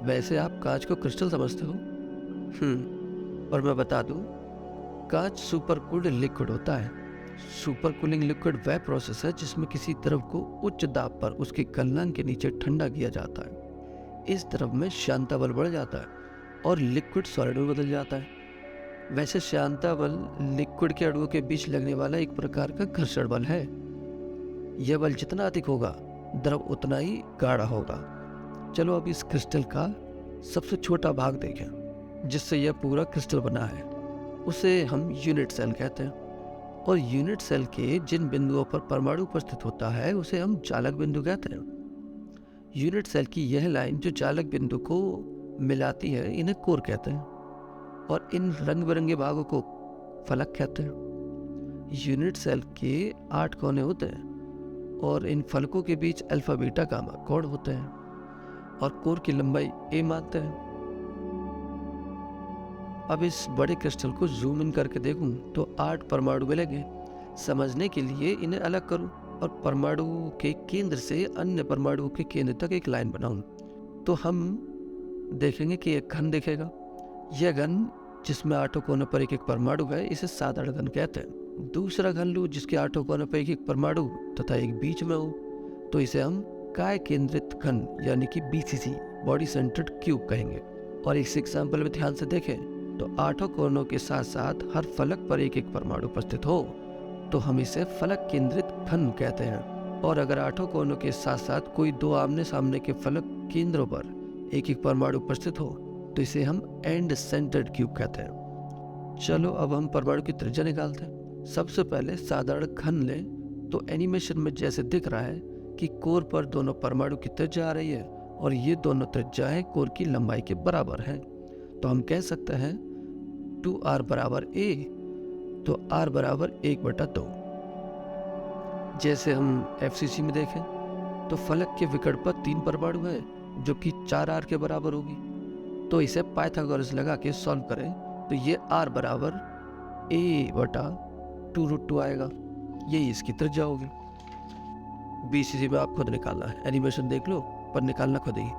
वैसे आप कांच को क्रिस्टल समझते हो। और मैं बता दूं, कांच सुपर कूल्ड लिक्विड होता है। सुपर कूलिंग लिक्विड वह प्रोसेस है जिसमें किसी द्रव को उच्च दाब पर उसके गलनांक के नीचे ठंडा किया जाता है। इस द्रव में श्यानता बल बढ़ जाता है और लिक्विड सॉलिड में बदल जाता है। वैसे श्यानता बल लिक्विड के अणुओं के बीच लगने वाला एक प्रकार का घर्षण बल है। यह बल जितना अधिक होगा, द्रव उतना ही गाढ़ा होगा। चलो अब इस क्रिस्टल का सबसे छोटा भाग देखें जिससे यह पूरा क्रिस्टल बना है। उसे हम यूनिट सेल कहते हैं। और यूनिट सेल के जिन बिंदुओं पर परमाणु उपस्थित होता है उसे हम चालक बिंदु कहते हैं। यूनिट सेल की यह लाइन जो चालक बिंदु को मिलाती है इन्हें कोर कहते हैं। और इन रंग बिरंगे भागों को फलक कहते हैं। यूनिट सेल के 8 कोने होते हैं और इन फलकों के बीच अल्फा बीटा गामा कोण होते हैं और कोर की लंबाई a मानते हैं। अब इस बड़े क्रिस्टल को जूम इन करके देखूं तो 8 परमाणु मिलेंगे। समझने के लिए इन्हें अलग करूं और परमाणु के केंद्र से अन्य परमाणु के केंद्र तक एक लाइन बनाऊं तो हम देखेंगे कि एक घन दिखेगा। यह घन जिसमें 8 कोनों पर एक एक परमाणु है इसे साधारण घन कहते हैं। दूसरा घन लूं जिसके 8 कोनों पर एक एक परमाणु तथा एक बीच में हो तो इसे हम काय केंद्रित घन यानी कि BCC बॉडी सेंटर्ड क्यूब कहेंगे। और इस एग्जाम्पल में ध्यान से देखें तो 8 कोनों के साथ साथ हर फलक पर एक एक परमाणु उपस्थित हो तो हम इसे फलक केंद्रित घन कहते हैं। और अगर 8 कोनों के साथ साथ कोई 2 आमने सामने के फलक केंद्रों पर एक एक परमाणु उपस्थित हो तो इसे हम एंड सेंटर्ड क्यूब कहते हैं। चलो अब हम परमाणु की त्रिज्या निकालते हैं। सबसे पहले साधारण घन लें तो एनिमेशन में जैसे दिख रहा है कि कोर पर दोनों परमाणु की त्रिज्या आ रही है और ये दोनों त्रिज्याएं कोर की लंबाई के बराबर हैं। तो हम कह सकते हैं 2r बराबर a, तो r बराबर 1/2। जैसे हम FCC में देखें तो फलक के विकर्ण पर 3 परमाणु है जो कि 4r के बराबर होगी। तो इसे पाइथागोरस लगा के सॉल्व करें तो ये r बराबर a/2√2 आएगा। यही इसकी त्रिज्या होगी। BCC में आप खुद निकालना है, एनिमेशन देख लो पर निकालना खुद ही।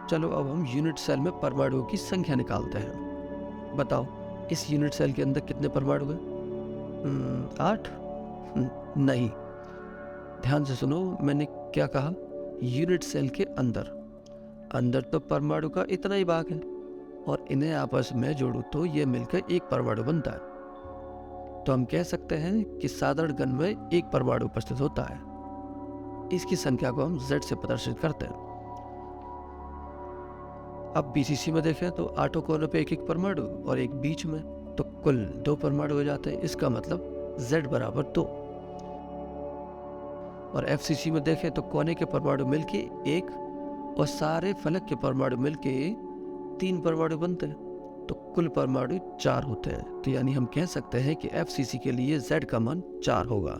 चलो अब हम यूनिट सेल में परमाणुओं की संख्या निकालते हैं। बताओ इस यूनिट सेल के अंदर कितने परमाणु हैं? 8? नहीं, ध्यान से सुनो मैंने क्या कहा। यूनिट सेल के अंदर अंदर तो परमाणु का इतना ही भाग है और इन्हें आपस में जोड़ू तो ये मिलकर एक परमाणु बनता है। तो हम कह सकते हैं कि साधारण घन में एक परमाणु उपस्थित होता है। इसकी संख्या को हम Z से प्रदर्शित करते हैं। अब BCC में देखें तो 8 कोनों पे एक एक परमाणु और एक बीच में, तो कुल 2 परमाणु हो जाते हैं। इसका मतलब Z बराबर 2। और FCC में देखें तो कोने के परमाणु मिलके 1 और सारे फलक के परमाणु मिलके 3 परमाणु बनते हैं, तो कुल परमाणु 4 होते हैं। तो यानी हम कह सकते हैं कि FCC के लिए Z का मान 4 होगा।